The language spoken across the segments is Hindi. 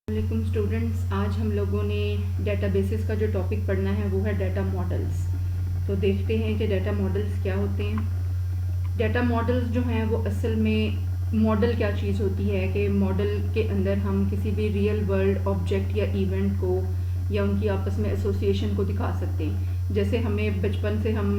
वालेकुम स्टूडेंट्स, आज हम लोगों ने डेटाबेसेस का जो टॉपिक पढ़ना है वो है डाटा मॉडल्स। तो देखते हैं कि डाटा मॉडल्स क्या होते हैं। डाटा मॉडल्स जो हैं वो असल में मॉडल क्या चीज़ होती है कि मॉडल के अंदर हम किसी भी रियल वर्ल्ड ऑब्जेक्ट या इवेंट को या उनकी आपस में एसोसिएशन को दिखा सकते हैं। जैसे हमें बचपन से हम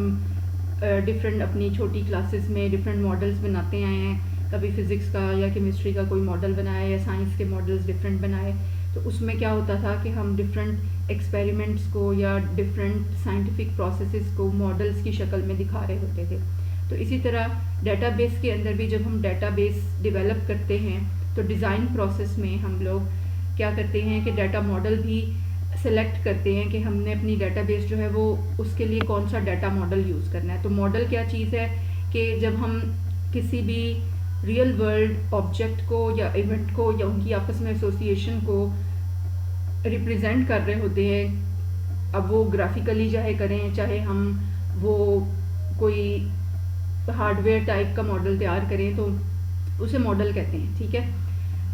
डिफरेंट अपनी छोटी क्लासेस में डिफरेंट मॉडल्स बनाते आए हैं। कभी फिज़िक्स का या केमिस्ट्री का कोई मॉडल बनाया या साइंस के मॉडल्स डिफरेंट बनाए। तो उसमें क्या होता था कि हम डिफरेंट एक्सपेरिमेंट्स को या डिफरेंट साइंटिफिक प्रोसेसेस को मॉडल्स की शक्ल में दिखा रहे होते थे। तो इसी तरह डेटाबेस के अंदर भी जब हम डेटाबेस डेवलप करते हैं तो डिज़ाइन प्रोसेस में हम लोग क्या करते हैं कि डाटा मॉडल भी सेलेक्ट करते हैं कि हमने अपनी डेटाबेस जो है वो उसके लिए कौन सा डाटा मॉडल यूज़ करना है। तो मॉडल क्या चीज़ है कि जब हम किसी भी रियल वर्ल्ड ऑब्जेक्ट को या इवेंट को या उनकी आपस में एसोसिएशन को रिप्रेजेंट कर रहे होते हैं, अब वो ग्राफिकली चाहे करें, चाहे हम वो कोई हार्डवेयर टाइप का मॉडल तैयार करें, तो उसे मॉडल कहते हैं। ठीक है,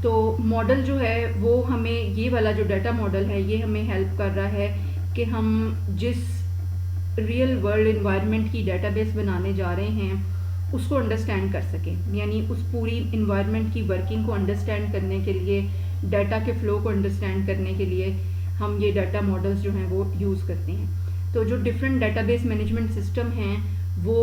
तो मॉडल जो है वो हमें, ये वाला जो डाटा मॉडल है ये हमें हेल्प कर रहा है कि हम जिस रियल वर्ल्ड इन्वायरमेंट की डेटाबेस बनाने जा रहे हैं उसको अंडरस्टैंड कर सकें। यानी उस पूरी इन्वायरमेंट की वर्किंग को अंडरस्टैंड करने के लिए, डाटा के फ़्लो को अंडरस्टैंड करने के लिए हम ये डाटा मॉडल्स जो हैं वो यूज़ करते हैं। तो जो डिफरेंट डेटाबेस मैनेजमेंट सिस्टम हैं वो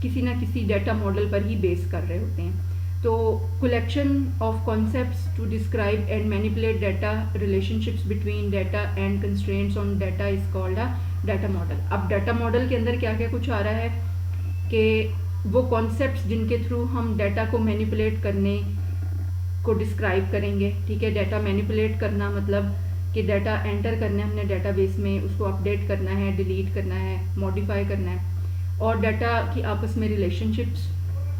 किसी ना किसी डाटा मॉडल पर ही बेस कर रहे होते हैं। तो collection of concepts to describe and manipulate data, relationships between data and constraints on data is called a data model. अब डाटा मॉडल के अंदर क्या क्या कुछ आ रहा है कि वो कॉन्सेप्ट्स जिनके थ्रू हम डाटा को मैनिपुलेट करने को डिस्क्राइब करेंगे। ठीक है, डाटा मैनिपुलेट करना मतलब कि डाटा एंटर करना है हमने डेटाबेस में, उसको अपडेट करना है, डिलीट करना है, मॉडिफाई करना है, और डाटा की आपस में रिलेशनशिप्स।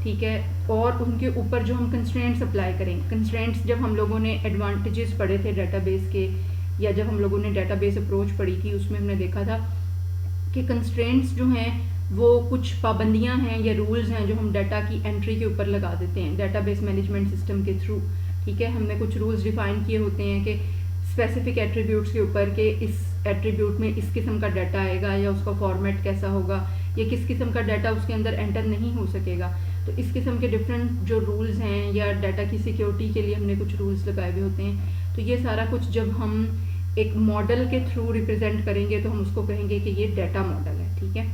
ठीक है, और उनके ऊपर जो हम कंस्ट्रेंट्स अप्लाई करेंगे। कंस्ट्रेंट्स जब हम लोगों ने एडवांटेजेस पढ़े थे डेटाबेस के, या जब हम लोगों ने डेटाबेस अप्रोच पढ़ी थी, उसमें हमने देखा था कि कंस्ट्रेंट्स जो हैं वो कुछ पाबंदियां हैं या रूल्स हैं जो हम डाटा की एंट्री के ऊपर लगा देते हैं डेटाबेस मैनेजमेंट सिस्टम के थ्रू। ठीक है, हमने कुछ रूल्स डिफाइन किए होते हैं कि स्पेसिफिक एट्रीब्यूट्स के ऊपर कि इस एट्रीब्यूट में इस किस्म का डाटा आएगा, या उसका फॉर्मेट कैसा होगा, या किस किस्म का डाटा उसके अंदर एंटर नहीं हो सकेगा। तो इस किस्म के डिफरेंट जो रूल्स हैं, या डाटा की सिक्योरिटी के लिए हमने कुछ रूल्स लगाए हुए होते हैं। तो ये सारा कुछ जब हम एक मॉडल के थ्रू रिप्रेजेंट करेंगे तो हम उसको कहेंगे कि ये डाटा मॉडल है। ठीक है,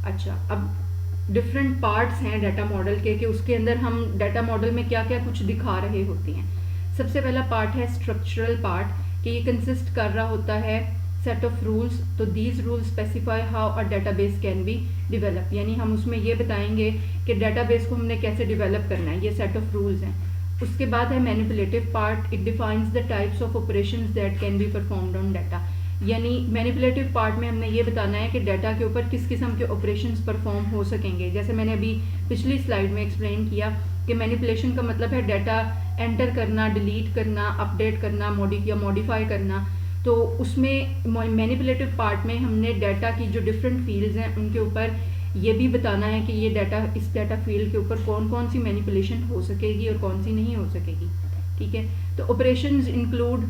अच्छा, अब डिफरेंट पार्ट्स हैं डाटा मॉडल के कि उसके अंदर हम डाटा मॉडल में क्या क्या कुछ दिखा रहे होते हैं। सबसे पहला पार्ट है स्ट्रक्चरल पार्ट, कि ये कंसिस्ट कर रहा होता है सेट ऑफ रूल्स। तो these rules specify how a database can be develop, यानी हम उसमें ये बताएंगे कि डेटाबेस को हमने कैसे डिवेलप करना है, ये सेट ऑफ रूल्स हैं। उसके बाद है manipulative part, it defines the types of operations that can be performed on data. यानी मैनिपुलेटिव पार्ट में हमने ये बताना है कि डाटा के ऊपर किस किस्म के ऑपरेशंस परफॉर्म हो सकेंगे। जैसे मैंने अभी पिछली स्लाइड में एक्सप्लेन किया कि मैनिपुलेशन का मतलब है डाटा एंटर करना, डिलीट करना, अपडेट करना, मॉडिफाई करना। तो उसमें मैनिपुलेटिव पार्ट में हमने डाटा की जो डिफरेंट फील्ड्स हैं उनके ऊपर ये भी बताना है कि ये डाटा, इस डाटा फील्ड के ऊपर कौन कौन सी मैनिपुलेशन हो सकेगी और कौन सी नहीं हो सकेगी। ठीक है, तो ऑपरेशंस इंक्लूड,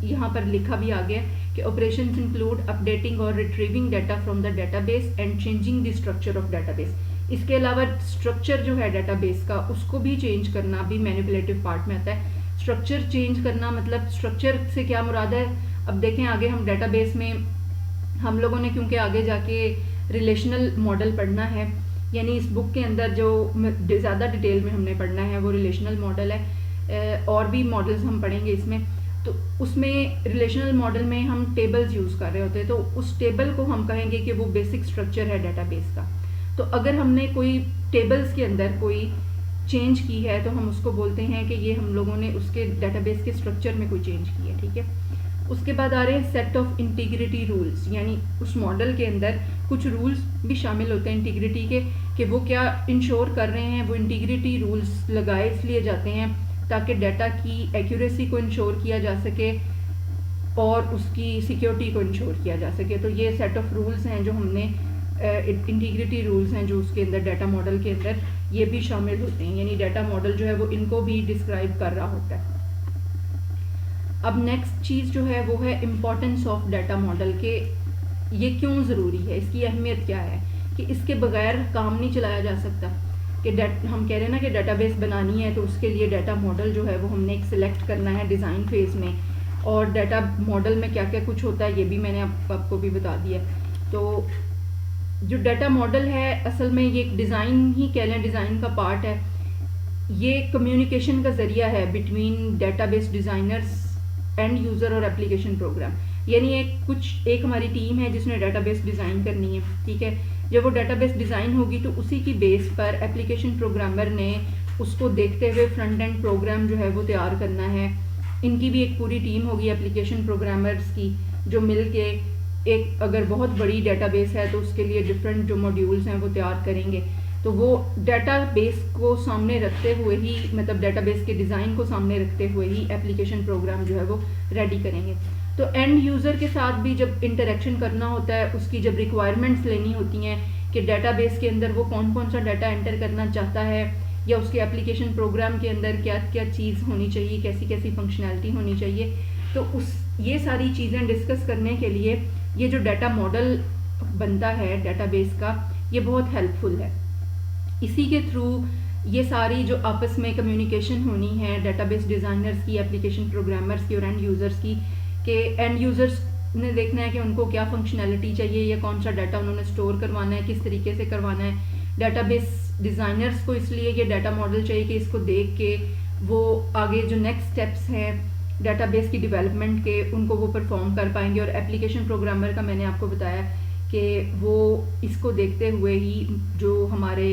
यहाँ पर लिखा भी आ गया कि ऑपरेशंस इंक्लूड अपडेटिंग और retrieving data from the database and changing the structure of database. इसके अलावा स्ट्रक्चर जो है डेटाबेस का उसको भी चेंज करना भी मैनिपुलेटिव पार्ट में आता है। स्ट्रक्चर चेंज करना मतलब, स्ट्रक्चर से क्या मुराद है, अब देखें आगे हम डेटाबेस में हम लोगों ने क्योंकि आगे जाके रिलेशनल मॉडल पढ़ना है, यानी इस बुक के अंदर जो ज़्यादा डिटेल में हमने पढ़ना है वो रिलेशनल मॉडल है। और भी मॉडल्स हम पढ़ेंगे इसमें। तो उसमें रिलेशनल मॉडल में हम टेबल्स यूज़ कर रहे होते हैं, तो उस टेबल को हम कहेंगे कि वो बेसिक स्ट्रक्चर है डेटाबेस का। तो अगर हमने कोई टेबल्स के अंदर कोई चेंज की है तो हम उसको बोलते हैं कि ये हम लोगों ने उसके डेटाबेस के स्ट्रक्चर में कोई चेंज की है। ठीक है, उसके बाद आ रहे हैं सेट ऑफ इंटीग्रिटी रूल्स, यानी उस मॉडल के अंदर कुछ रूल्स भी शामिल होते हैं इंटीग्रिटी के, कि वो क्या इंश्योर कर रहे हैं। वो इंटीग्रिटी रूल्स लगाए इसलिए जाते हैं ताकि डाटा की एक्यूरेसी को इंश्योर किया जा सके और उसकी सिक्योरिटी को इंश्योर किया जा सके। तो ये सेट ऑफ रूल्स हैं जो हमने, इंटीग्रिटी रूल्स हैं जो उसके अंदर डाटा मॉडल के अंदर ये भी शामिल होते हैं। यानी डाटा मॉडल जो है वो इनको भी डिस्क्राइब कर रहा होता है। अब नेक्स्ट चीज़ जो है वो है इम्पोर्टेंस ऑफ डाटा मॉडल के, ये क्यों ज़रूरी है, इसकी अहमियत क्या है, कि इसके बगैर काम नहीं चलाया जा सकता। कि हम कह रहे हैं ना कि डेटाबेस बनानी है तो उसके लिए डाटा मॉडल जो है वो हमने एक सिलेक्ट करना है डिज़ाइन फेज़ में, और डाटा मॉडल में क्या क्या कुछ होता है ये भी मैंने आपको भी बता दिया। तो जो डाटा मॉडल है असल में ये एक डिज़ाइन ही कह लें, डिज़ाइन का पार्ट है। ये कम्युनिकेशन का ज़रिया है between database designers end user और एप्लीकेशन प्रोग्राम। यानी एक हमारी टीम है जिसने डेटाबेस डिज़ाइन करनी है, ठीक है। जब वो डेटाबेस डिज़ाइन होगी तो उसी की बेस पर एप्लीकेशन प्रोग्रामर ने उसको देखते हुए फ्रंट एंड प्रोग्राम जो है वो तैयार करना है। इनकी भी एक पूरी टीम होगी एप्लीकेशन प्रोग्रामर्स की, जो मिल के एक अगर बहुत बड़ी डेटाबेस है तो उसके लिए डिफरेंट जो मॉड्यूल्स हैं वो तैयार करेंगे। तो वो डेटाबेस को सामने रखते हुए ही, मतलब डेटाबेस के डिज़ाइन को सामने रखते हुए ही एप्लीकेशन प्रोग्राम जो है वो रेडी करेंगे। तो एंड यूज़र के साथ भी जब इंटरेक्शन करना होता है, उसकी जब रिक्वायरमेंट्स लेनी होती हैं कि डेटाबेस के अंदर वो कौन कौन सा डाटा एंटर करना चाहता है, या उसके एप्लीकेशन प्रोग्राम के अंदर क्या क्या चीज़ होनी चाहिए, कैसी कैसी फंक्शनैलिटी होनी चाहिए, तो ये सारी चीज़ें डिस्कस करने के लिए ये जो डाटा मॉडल बनता है डेटाबेस का, ये बहुत हेल्पफुल है। इसी के थ्रू ये सारी जो आपस में कम्युनिकेशन होनी है डेटाबेस डिज़ाइनर्स की, एप्लीकेशन प्रोग्रामर्स की और एंड यूज़र्स की, कि एंड यूज़र्स ने देखना है कि उनको क्या फंक्शनैलिटी चाहिए या कौन सा डाटा उन्होंने स्टोर करवाना है, किस तरीके से करवाना है। डेटाबेस डिज़ाइनर्स को इसलिए ये डाटा मॉडल चाहिए कि इसको देख के वो आगे जो नेक्स्ट स्टेप्स हैं डेटाबेस की डेवलपमेंट के, उनको वो परफॉर्म कर पाएंगे। और एप्लीकेशन प्रोग्रामर का मैंने आपको बताया कि वो इसको देखते हुए ही जो हमारे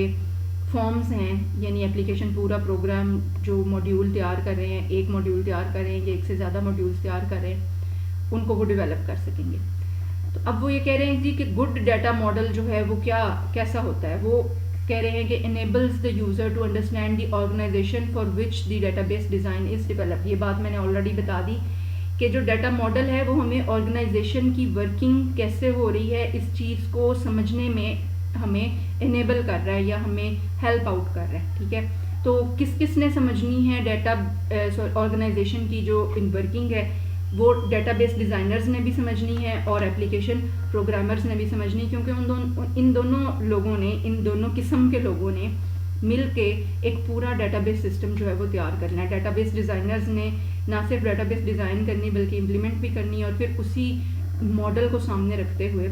फॉर्म्स हैं, यानी एप्लीकेशन पूरा प्रोग्राम जो मॉड्यूल तैयार कर रहे हैं, एक मॉड्यूल तैयार कर रहे हैं या एक से ज़्यादा मॉड्यूल्स तैयार कर रहे हैं, उनको वो डेवलप कर सकेंगे। तो अब वो ये कह रहे हैं जी कि गुड डाटा मॉडल जो है वो कैसा होता है। वो कह रहे हैं कि enables the user to understand the organization for which the database design is developed। ये बात मैंने ऑलरेडी बता दी कि जो डाटा मॉडल है वो हमें ऑर्गेनाइजेशन की वर्किंग कैसे हो रही है इस चीज़ को समझने में हमें इनेबल कर रहा है या हमें हेल्प आउट कर रहा है, ठीक है। तो किस किस ने समझनी है डाटा ऑर्गेनाइजेशन की जो इन वर्किंग है, वो डेटाबेस डिज़ाइनर्स ने भी समझनी है और एप्लीकेशन प्रोग्रामर्स ने भी समझनी, क्योंकि इन दोनों लोगों ने, इन दोनों किस्म के लोगों ने मिल के एक पूरा डेटाबेस सिस्टम जो है वो तैयार करना है। डेटाबेस डिज़ाइनर्स ने ना सिर्फ डेटाबेस डिज़ाइन करनी बल्कि इम्प्लीमेंट भी करनी है, और फिर उसी मॉडल को सामने रखते हुए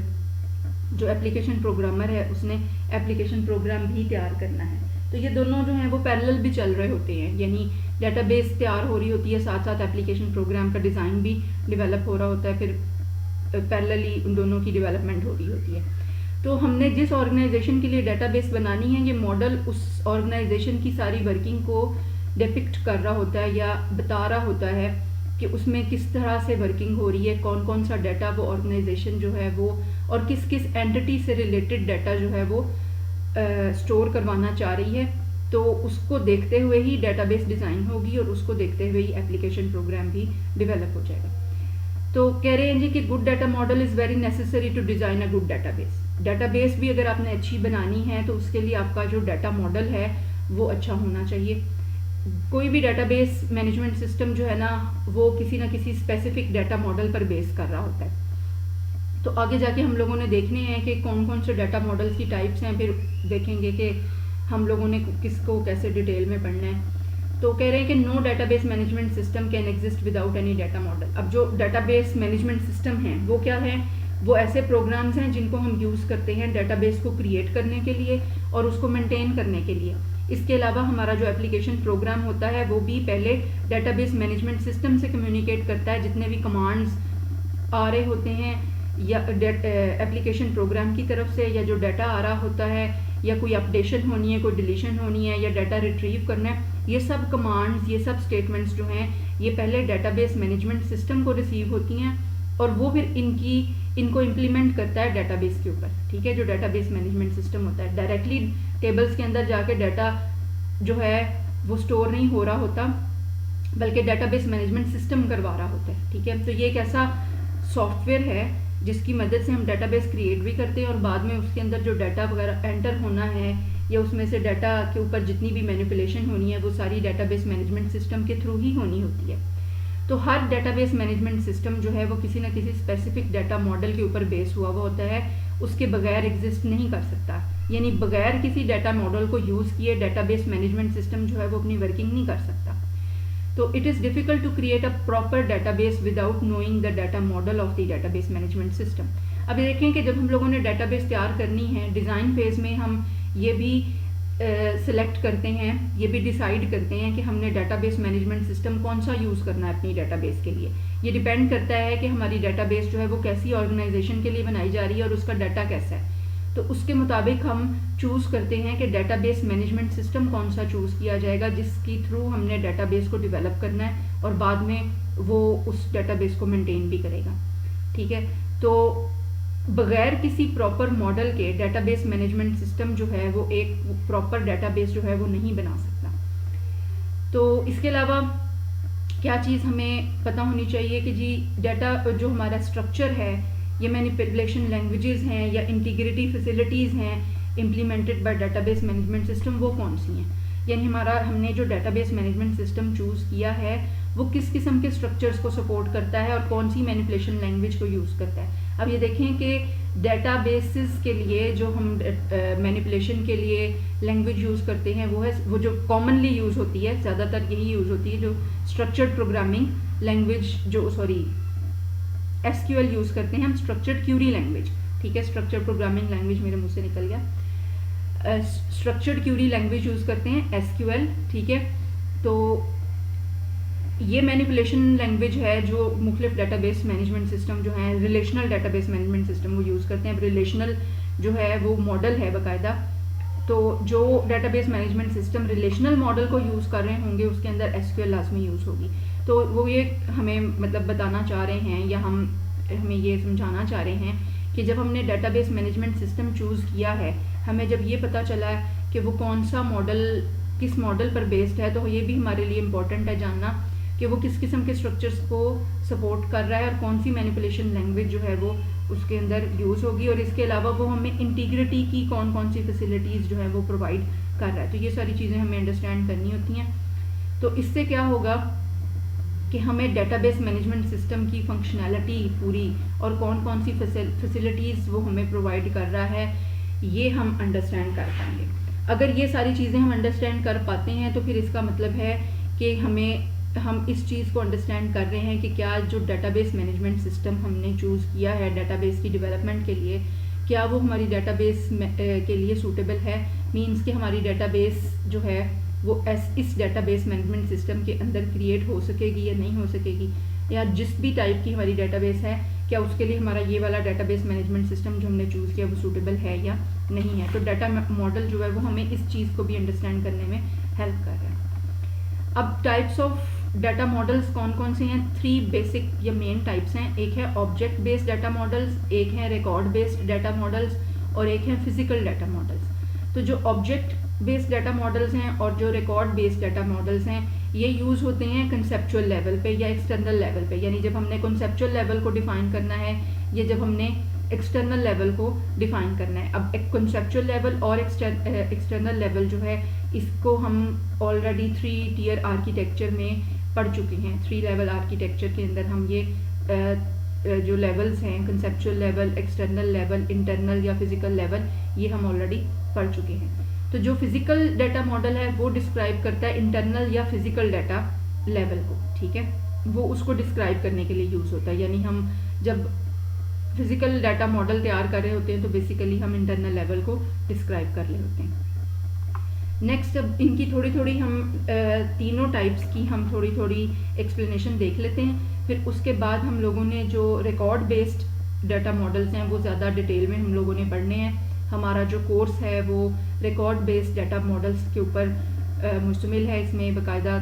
जो एप्लीकेशन प्रोग्रामर है उसने एप्लीकेशन प्रोग्राम भी तैयार करना है। तो ये दोनों जो हैं वो पैरेलल भी चल रहे होते हैं, यानी डेटाबेस तैयार हो रही होती है, साथ साथ एप्लीकेशन प्रोग्राम का डिज़ाइन भी डेवलप हो रहा होता है, फिर पैरेलली उन दोनों की डेवलपमेंट हो रही होती है। तो हमने जिस ऑर्गेनाइजेशन के लिए डेटाबेस बनानी है, ये मॉडल उस ऑर्गेनाइजेशन की सारी वर्किंग को डिपिक्ट कर रहा होता है या बता रहा होता है कि उसमें किस तरह से वर्किंग हो रही है, कौन कौन सा डाटा वो ऑर्गेनाइजेशन जो है वो, और किस किस एंटिटी से रिलेटेड डाटा जो है वो स्टोर करवाना चाह रही है। तो उसको देखते हुए ही डेटाबेस डिज़ाइन होगी और उसको देखते हुए ही एप्लीकेशन प्रोग्राम भी डेवलप हो जाएगा। तो कह रहे हैं जी कि good data model is very necessary to design a good database. Database भी अगर आपने अच्छी बनानी है तो उसके लिए आपका जो डाटा मॉडल है वो अच्छा होना चाहिए। कोई भी डेटाबेस मैनेजमेंट सिस्टम जो है ना वो किसी ना किसी स्पेसिफिक डाटा मॉडल पर बेस कर रहा होता है। तो आगे जाके हम लोगों ने देखने हैं कि कौन कौन से डाटा मॉडल्स की टाइप्स हैं, फिर देखेंगे कि हम लोगों ने किसको कैसे डिटेल में पढ़ना है। तो कह रहे हैं कि no database management system can exist without any data model. अब जो डेटाबेस मैनेजमेंट सिस्टम है वो क्या है, वो ऐसे प्रोग्राम्स हैं जिनको हम यूज़ करते हैं डेटाबेस को क्रिएट करने के लिए और उसको मेंटेन करने के लिए। इसके अलावा हमारा जो एप्लीकेशन प्रोग्राम होता है वो भी पहले डेटाबेस मैनेजमेंट सिस्टम से कम्युनिकेट करता है। जितने भी कमांड्स आ रहे होते हैं या एप्लीकेशन प्रोग्राम की तरफ से, या जो डाटा आ रहा होता है, या कोई अपडेशन होनी है, कोई डिलीशन होनी है, या डाटा रिट्रीव करना है, ये सब कमांड्स, ये सब स्टेटमेंट्स जो हैं ये पहले डेटाबेस मैनेजमेंट सिस्टम को रिसीव होती हैं और वो फिर इनको इम्प्लीमेंट करता है डेटाबेस के ऊपर, ठीक है। जो डेटाबेस मैनेजमेंट सिस्टम होता है डायरेक्टली टेबल्स के अंदर जाके डाटा जो है वो स्टोर नहीं हो रहा होता, बल्कि डेटाबेस मैनेजमेंट सिस्टम करवा रहा होता है, ठीक है। तो ये एक ऐसा सॉफ्टवेयर है जिसकी मदद से हम डेटाबेस क्रिएट भी करते हैं और बाद में उसके अंदर जो डाटा वगैरह एंटर होना है या उसमें से डाटा के ऊपर जितनी भी मैनिपुलेशन होनी है वो सारी डेटाबेस मैनेजमेंट सिस्टम के थ्रू ही होनी होती है। तो हर डेटाबेस मैनेजमेंट सिस्टम जो है वो किसी ना किसी स्पेसिफिक डाटा मॉडल के ऊपर बेस हुआ होता है, उसके बगैर एग्जिस्ट नहीं कर सकता। यानी बगैर किसी डाटा मॉडल को यूज़ किए डेटाबेस मैनेजमेंट सिस्टम जो है वो अपनी वर्किंग नहीं कर सकता। तो it is difficult to create a proper database without knowing the data model of the database management system. अब ये देखें कि जब हम लोगों ने डाटाबेस तैयार करनी है, डिज़ाइन फेज़ में हम ये भी सिलेक्ट करते हैं, ये भी डिसाइड करते हैं कि हमने डाटाबेस मैनेजमेंट सिस्टम कौन सा यूज़ करना है अपनी डाटाबेस के लिए। ये डिपेंड करता है कि हमारी डाटाबेस जो है वो कैसी ऑर्गेनाइजेशन के लिए बनाई जा रही है और उसका डाटा कैसा है। तो उसके मुताबिक हम चूज़ करते हैं कि डाटाबेस मैनेजमेंट सिस्टम कौन सा चूज़ किया जाएगा जिसकी थ्रू हमने डाटाबेस को डेवलप करना है और बाद में वो उस डाटाबेस को मेंटेन भी करेगा। ठीक है, तो बगैर किसी प्रॉपर मॉडल के डाटाबेस मैनेजमेंट सिस्टम जो है वो एक प्रॉपर डाटाबेस जो है वो नहीं बना सकता। तो इसके अलावा क्या चीज़ हमें पता होनी चाहिए कि जी डाटा जो हमारा स्ट्रक्चर है, ये मैनिपुलेशन लैंग्वेजेस हैं या इंटीग्रिटी फैसिलिटीज़ हैं implemented by database management system, वो कौन सी हैं। यानी हमने जो डाटाबेस मैनेजमेंट सिस्टम चूज़ किया है वो किस किस्म के स्ट्रक्चर्स को सपोर्ट करता है और कौन सी मैनिपुलेशन लैंग्वेज को यूज़ करता है। अब ये देखें कि डेटाबेसेस के लिए जो हम मैनिपुलेशन के लिए लैंग्वेज यूज़ करते हैं वो जो कॉमनली यूज़ होती है, ज़्यादातर यही यूज़ होती है, जो structured programming language SQL use करते हैं हम, स्ट्रक्चर्ड क्यूरी लैंग्वेज। ठीक है, स्ट्रक्चर्ड प्रोग्रामिंग लैंग्वेज मेरे मुंह से निकल गया। स्ट्रक्चर्ड क्यूरी लैंग्वेज यूज़ करते हैं SQL। ठीक है, तो ये मैनिपुलेशन लैंग्वेज है जो मुख्तलिफ डाटाबेस मैनेजमेंट सिस्टम जो हैं, रिलेशनल डाटाबेस मैनेजमेंट सिस्टम वो यूज़ करते हैं। रिलेशनल जो है वो मॉडल है बाकायदा, तो जो database management system relational model को यूज़ कर रहे होंगे उसके अंदर SQL लाजमी यूज़ होगी। तो वो ये हमें मतलब बताना चाह रहे हैं या हमें ये समझाना चाह रहे हैं कि जब हमने डाटाबेस मैनेजमेंट सिस्टम चूज़ किया है, हमें जब ये पता चला कि वो कौन सा मॉडल किस मॉडल पर बेस्ड है, तो ये भी हमारे लिए इम्पोर्टेंट है जानना कि वो किस किस्म के स्ट्रक्चर्स को सपोर्ट कर रहा है और कौन सी मैनिपुलेशन लैंग्वेज जो है वो उसके अंदर यूज़ होगी, और इसके अलावा वो हमें इंटीग्रिटी की कौन कौन सी फैसिलिटीज़ जो है वो प्रोवाइड कर रहा है। तो ये सारी चीज़ें हमें अंडरस्टैंड करनी होती हैं। तो इससे क्या होगा कि हमें डाटाबेस मैनेजमेंट सिस्टम की फंक्शनैलिटी पूरी और कौन कौन सी फैसिलिटीज़ वो हमें प्रोवाइड कर रहा है ये हम अंडरस्टैंड कर पाएंगे। अगर ये सारी चीज़ें हम अंडरस्टैंड कर पाते हैं तो फिर इसका मतलब है कि हम इस चीज़ को अंडरस्टैंड कर रहे हैं कि क्या जो डाटाबेस मैनेजमेंट सिस्टम हमने चूज़ किया है डाटाबेस की डेवलपमेंट के लिए, क्या वो हमारी डाटाबेस के लिए सूटेबल है। मींस कि हमारी डाटाबेस जो है वो इस डाटाबेस मैनेजमेंट सिस्टम के अंदर क्रिएट हो सकेगी या नहीं हो सकेगी, या जिस भी टाइप की हमारी डाटाबेस है क्या उसके लिए हमारा ये वाला डाटाबेस मैनेजमेंट सिस्टम जो हमने चूज़ किया वो सूटेबल है या नहीं है। तो डाटा मॉडल जो है वो हमें इस चीज़ को भी अंडरस्टैंड करने में हेल्प कर रहा है। अब टाइप्स ऑफ डाटा मॉडल्स कौन कौन से हैं? 3 बेसिक या मेन टाइप्स हैं। एक है ऑब्जेक्ट बेस्ड डाटा मॉडल्स, एक है रिकॉर्ड बेस्ड डाटा मॉडल्स और एक है फिजिकल डाटा मॉडल्स। तो जो ऑब्जेक्ट बेस्ड डाटा मॉडल्स हैं और जो रिकॉर्ड बेस्ड डाटा मॉडल्स हैं ये यूज़ होते हैं कंसेप्चुअल लेवल पे या एक्सटर्नल लेवल पे, यानी जब हमने कंसेप्चुअल लेवल को डिफाइन करना है या जब हमने एक्सटर्नल लेवल को डिफाइन करना है। अब एक कंसेप्चुअल लेवल और एक्सटर्नल लेवल जो है इसको हम ऑलरेडी 3 टियर आर्किटेक्चर में पढ़ चुके हैं। 3 लेवल आर्किटेक्चर के अंदर हम ये जो लेवल्स हैं conceptual level, external level, internal या फिजिकल लेवल, ये हम ऑलरेडी पढ़ चुके हैं। तो जो फिजिकल डाटा मॉडल है वो डिस्क्राइब करता है इंटरनल या फिजिकल डाटा लेवल को। ठीक है, वो उसको डिस्क्राइब करने के लिए यूज़ होता है। यानी हम जब फिजिकल डाटा मॉडल तैयार कर रहे होते हैं तो बेसिकली हम इंटरनल लेवल को डिस्क्राइब कर रहे होते हैं। नेक्स्ट अब इनकी थोड़ी थोड़ी हम तीनों टाइप्स की हम थोड़ी थोड़ी एक्सप्लेनेशन देख लेते हैं। फिर उसके बाद हम लोगों ने जो रिकॉर्ड बेस्ड डाटा मॉडल्स हैं वो ज़्यादा डिटेल में हम लोगों ने पढ़ने हैं। हमारा जो कोर्स है वो रिकॉर्ड बेस्ड डाटा मॉडल्स के ऊपर मुश्तमिल है। इसमें बाकायदा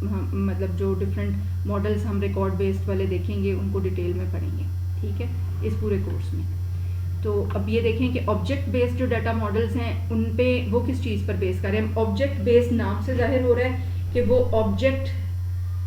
मतलब जो डिफरेंट मॉडल्स हम रिकॉर्ड बेस्ड वाले देखेंगे उनको डिटेल में पढ़ेंगे। ठीक है, इस पूरे कोर्स में। तो अब ये देखें कि ऑब्जेक्ट बेस्ड जो डाटा मॉडल्स हैं उन पे वो किस चीज़ पर बेस कर रहे हैं। ऑब्जेक्ट बेस्ड नाम से जाहिर हो रहा है कि वो ऑब्जेक्ट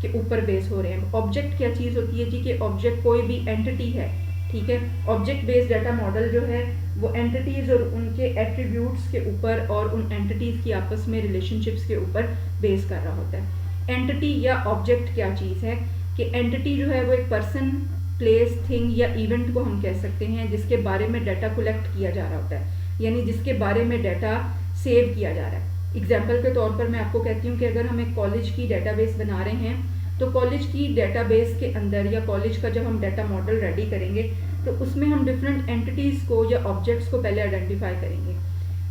के ऊपर बेस हो रहे हैं। ऑब्जेक्ट क्या चीज़ होती है जी? कि ऑब्जेक्ट कोई भी एंटिटी है। ठीक है, ऑब्जेक्ट बेस्ड डाटा मॉडल जो है वो एंटिटीज़ और उनके एट्रीब्यूट्स के ऊपर और उन एंटिटीज़ की आपस में रिलेशनशिप्स के ऊपर बेस कर रहा होता है। एंटिटी या ऑब्जेक्ट क्या चीज़ है? कि एंटिटी जो है वो एक पर्सन, प्लेस, थिंग या इवेंट को हम कह सकते हैं जिसके बारे में डाटा कलेक्ट किया जा रहा होता है, यानी जिसके बारे में डाटा सेव किया जा रहा है। एग्जाम्पल के तौर पर मैं आपको कहती हूँ कि अगर हम एक कॉलेज की डेटाबेस बना रहे हैं तो कॉलेज की डेटाबेस के अंदर या कॉलेज का जब हम डाटा मॉडल रेडी करेंगे तो उसमें हम डिफरेंट एंटिटीज़ को या ऑब्जेक्ट्स को पहले आइडेंटिफाई करेंगे।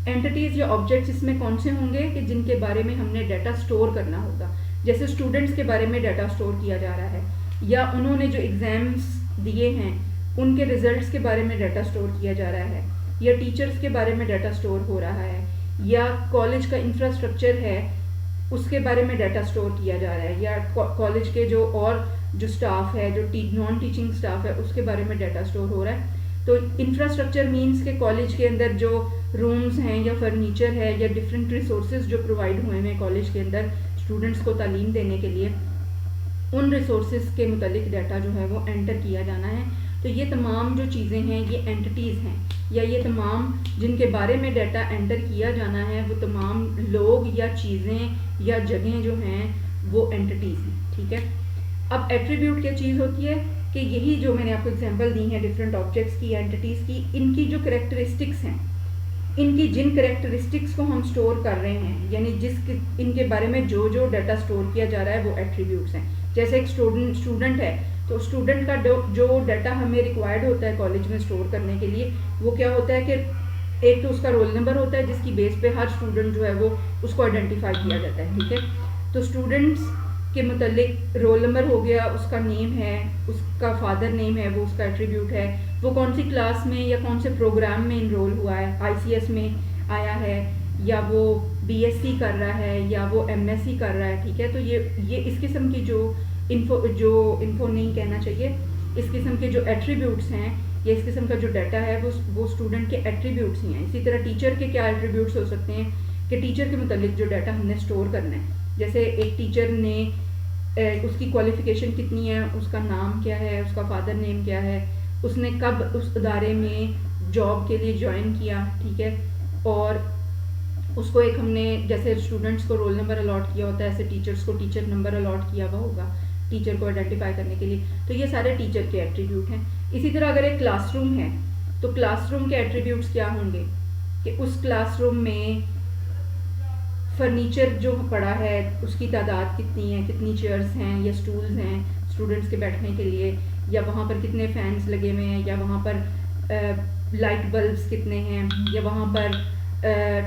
एंटिटीज़ या ऑब्जेक्ट्स इसमें कौन से होंगे कि जिनके बारे में हमने डाटा स्टोर करना होगा। जैसे स्टूडेंट्स के बारे में डाटा स्टोर किया जा रहा है, या उन्होंने जो एग्ज़ाम्स दिए हैं उनके रिजल्ट्स के बारे में डाटा स्टोर किया जा रहा है, या टीचर्स के बारे में डाटा स्टोर हो रहा है, या कॉलेज का इंफ्रास्ट्रक्चर है उसके बारे में डाटा स्टोर किया जा रहा है, या कॉलेज के जो स्टाफ है, जो नॉन टीचिंग स्टाफ है उसके बारे में डाटा स्टोर हो रहा है। तो इंफ्रास्ट्रक्चर मीन्स के कॉलेज के अंदर जो रूम्स हैं या फर्नीचर है या डिफरेंट रिसोर्सेज जो प्रोवाइड हुए हैं कॉलेज के अंदर स्टूडेंट्स को तालीम देने के लिए, उन रिसोर्सेज के मुतालिक डाटा जो है वो एंटर किया जाना है। तो ये तमाम जो चीज़ें हैं ये एंटिटीज़ हैं, या ये तमाम जिनके बारे में डाटा एंटर किया जाना है वो तमाम लोग या चीज़ें या जगहें जो हैं वो एंटिटीज़ हैं। ठीक है, अब एट्रीब्यूट क्या चीज़ होती है कि यही जो मैंने आपको एग्जांपल दी हैं डिफरेंट ऑब्जेक्ट्स की, एंटिटीज़ की, इनकी जो करेक्टरिस्टिक्स हैं, इनकी जिन करेक्टरिस्टिक्स को हम स्टोर कर रहे हैं, यानी इनके बारे में जो डाटा स्टोर किया जा रहा है वो एट्रीब्यूट्स हैं। जैसे एक स्टूडेंट है तो स्टूडेंट का जो डाटा हमें रिक्वायर्ड होता है कॉलेज में स्टोर करने के लिए वो क्या होता है कि एक तो उसका रोल नंबर होता है जिसकी बेस पे हर स्टूडेंट जो है वो उसको आइडेंटिफाई किया जाता है। ठीक है, तो स्टूडेंट्स के मुतालिक रोल नंबर हो गया, उसका नेम है, उसका फादर नेम है, वो उसका एट्रीब्यूट है, वो कौन सी क्लास में या कौन से प्रोग्राम में इनरोल हुआ है, ICS में आया है या वो BSc कर रहा है या वो MSc कर रहा है। ठीक है, तो ये इस किस्म की जो इन्फो नहीं कहना चाहिए, इस किस्म के जो एट्रीब्यूट्स हैं या इस किस्म का जो डाटा है वो स्टूडेंट के एट्रीब्यूट्स ही हैं। इसी तरह टीचर के क्या एट्रीब्यूट्स हो सकते हैं कि टीचर के मुतालिक जो डाटा हमने स्टोर करना है, जैसे एक टीचर ने उसकी क्वालिफ़िकेशन कितनी है, उसका नाम क्या है, उसका फादर नेम क्या है, उसने कब उस इदारे में जॉब के लिए ज्वाइन किया। ठीक है, और उसको एक हमने जैसे स्टूडेंट्स को रोल नंबर अलॉट किया होता है ऐसे टीचर्स को टीचर नंबर अलॉट किया हुआ होगा टीचर को आइडेंटिफाई करने के लिए। तो ये सारे टीचर के एट्रीब्यूट हैं। इसी तरह अगर एक क्लासरूम है तो क्लासरूम के एट्रीब्यूट्स क्या होंगे कि उस क्लासरूम में फर्नीचर जो पड़ा है उसकी तादाद कितनी है, कितनी चेयर्स हैं या स्टूल्स हैं स्टूडेंट्स के बैठने के लिए, या वहाँ पर कितने फैंस लगे हुए हैं, या वहाँ पर लाइट बल्ब्स कितने हैं, या वहाँ पर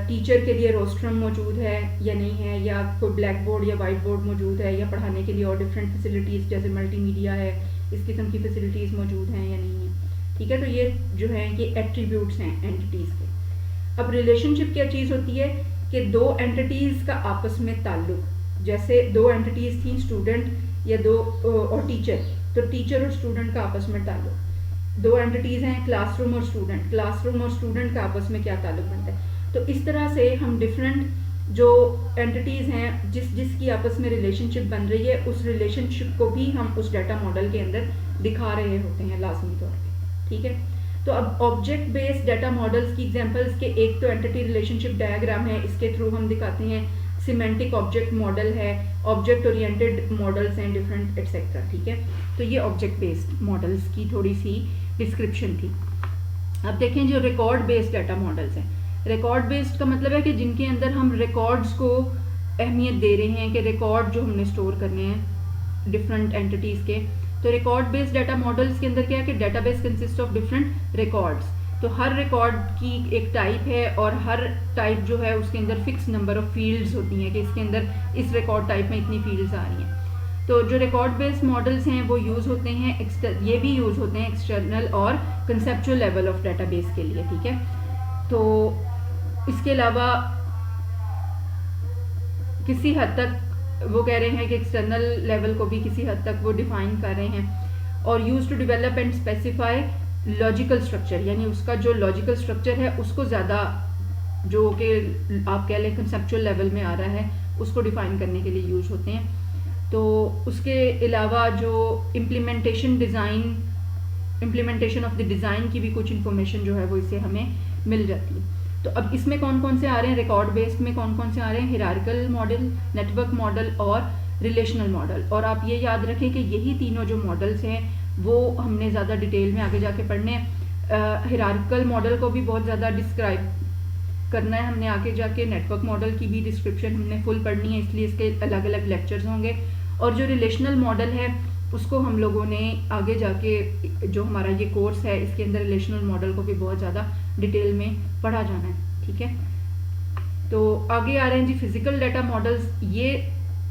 टीचर के लिए रोस्ट्रम मौजूद है या नहीं है, या कोई ब्लैक बोर्ड या वाइट बोर्ड मौजूद है, या पढ़ाने के लिए और डिफरेंट फैसिलिटीज़ जैसे मल्टीमीडिया है इस किस्म की फैसिलिटीज़ मौजूद हैं या नहीं है। ठीक है, तो ये जो है ये एट्रीब्यूट्स हैं एंटिटीज़ के। अब रिलेशनशिप क्या चीज़ होती है कि दो एंटिटीज़ का आपस में ताल्लुक, जैसे दो एंटिटीज़ थी स्टूडेंट या दो और टीचर, तो टीचर और स्टूडेंट का आपस में ताल्लुक। दो एंटिटीज़ हैं क्लासरूम और स्टूडेंट, क्लासरूम और स्टूडेंट का आपस में क्या ताल्लुक बनता है। तो इस तरह से हम डिफरेंट जो एंटिटीज़ हैं जिसकी आपस में रिलेशनशिप बन रही है उस रिलेशनशिप को भी हम उस डाटा मॉडल के अंदर दिखा रहे होते हैं लाजमी तौर पे। ठीक है, तो अब ऑब्जेक्ट बेस्ड डाटा मॉडल्स की एग्जांपल्स के एक तो एंटिटी रिलेशनशिप डायग्राम है, इसके थ्रू हम दिखाते हैं सिमेंटिक ऑब्जेक्ट मॉडल है, ऑब्जेक्ट ओरिएंटेड मॉडल्स हैं डिफरेंट एटसेट्रा। ठीक है, तो ये ऑब्जेक्ट बेस्ड मॉडल्स की थोड़ी सी डिस्क्रिप्शन थी। अब देखें जो रिकॉर्ड बेस्ड डाटा मॉडल्स हैं, रिकॉर्ड बेस्ड का मतलब है कि जिनके अंदर हम रिकॉर्ड्स को अहमियत दे रहे हैं कि रिकॉर्ड जो हमने स्टोर करने हैं डिफरेंट एंटिटीज़ के। तो रिकॉर्ड बेस्ड डाटा मॉडल्स के अंदर क्या है कि database consist of different records. तो हर रिकॉर्ड की एक टाइप है और हर टाइप जो है उसके अंदर फिक्स नंबर ऑफ फील्ड्स होती हैं कि इसके अंदर इस रिकॉर्ड टाइप में इतनी फील्ड्स आ रही हैं। तो जो रिकॉर्ड बेस्ड मॉडल्स हैं वो यूज़ होते हैं ये भी यूज़ होते हैं एक्सटर्नल और कंसेप्चुअल लेवल ऑफ डाटाबेस के लिए। ठीक है, तो इसके अलावा किसी हद तक वो कह रहे हैं कि एक्सटर्नल लेवल को भी किसी हद तक वो डिफाइन कर रहे हैं और use to develop and specify logical structure, यानी उसका जो लॉजिकल स्ट्रक्चर है उसको ज़्यादा जो कि आप कह लें कंसेप्चुअल लेवल में आ रहा है उसको डिफाइन करने के लिए यूज होते हैं। तो उसके अलावा जो इम्प्लीमेंटेशन ऑफ द डिज़ाइन की भी कुछ इंफॉर्मेशन जो है वो इससे हमें मिल जाती है। तो अब इसमें कौन कौन से आ रहे हैं, रिकॉर्ड बेस्ड में कौन कौन से आ रहे हैं, हिरार्किकल मॉडल, नेटवर्क मॉडल और रिलेशनल मॉडल। और आप ये याद रखें कि यही तीनों जो मॉडल्स हैं वो हमने ज़्यादा डिटेल में आगे जाके पढ़ने हैं। हिरार्किकल मॉडल को भी बहुत ज़्यादा डिस्क्राइब करना है हमने आगे जाके, नेटवर्क मॉडल की भी डिस्क्रिप्शन हमने फुल पढ़नी है, इसलिए इसके अलग अलग लेक्चर्स होंगे। और जो रिलेशनल मॉडल है उसको हम लोगों ने आगे जाके, जो हमारा ये कोर्स है इसके अंदर रिलेशनल मॉडल को भी बहुत ज़्यादा डिटेल में पढ़ा जाना है, ठीक है। तो आगे आ रहे हैं जी फिजिकल डाटा मॉडल्स। ये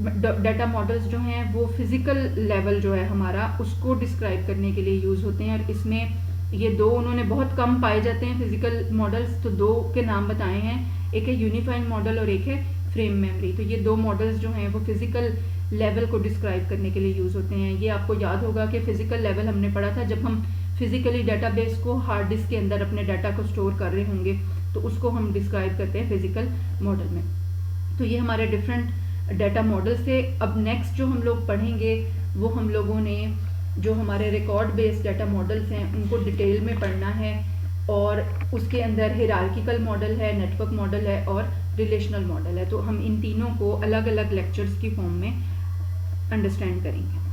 डाटा मॉडल्स जो हैं वो फिजिकल लेवल जो है हमारा उसको डिस्क्राइब करने के लिए यूज़ होते हैं। और इसमें ये दो उन्होंने बहुत कम पाए जाते हैं फिजिकल मॉडल्स, तो दो के नाम बताए हैं, एक है यूनिफाइंग मॉडल और एक है फ्रेम मेमोरी। तो ये दो मॉडल्स जो हैं वो फिजिकल लेवल को डिस्क्राइब करने के लिए यूज़ होते हैं। ये आपको याद होगा कि फिजिकल लेवल हमने पढ़ा था जब हम फिजिकली डाटाबेस को हार्ड डिस्क के अंदर अपने डाटा को स्टोर कर रहे होंगे, तो उसको हम डिस्क्राइब करते हैं फिजिकल मॉडल में। तो ये हमारे डिफरेंट डाटा मॉडल्स थे। अब नेक्स्ट जो हम लोग पढ़ेंगे वो हम लोगों ने जो हमारे रिकॉर्ड बेस्ड डाटा मॉडल्स हैं उनको डिटेल में पढ़ना है, और उसके अंदर हिरार्किकल मॉडल है, नेटवर्क मॉडल है और रिलेशनल मॉडल है। तो हम इन तीनों को अलग अलग लेक्चर्स की फॉर्म में अंडरस्टैंड करेंगे।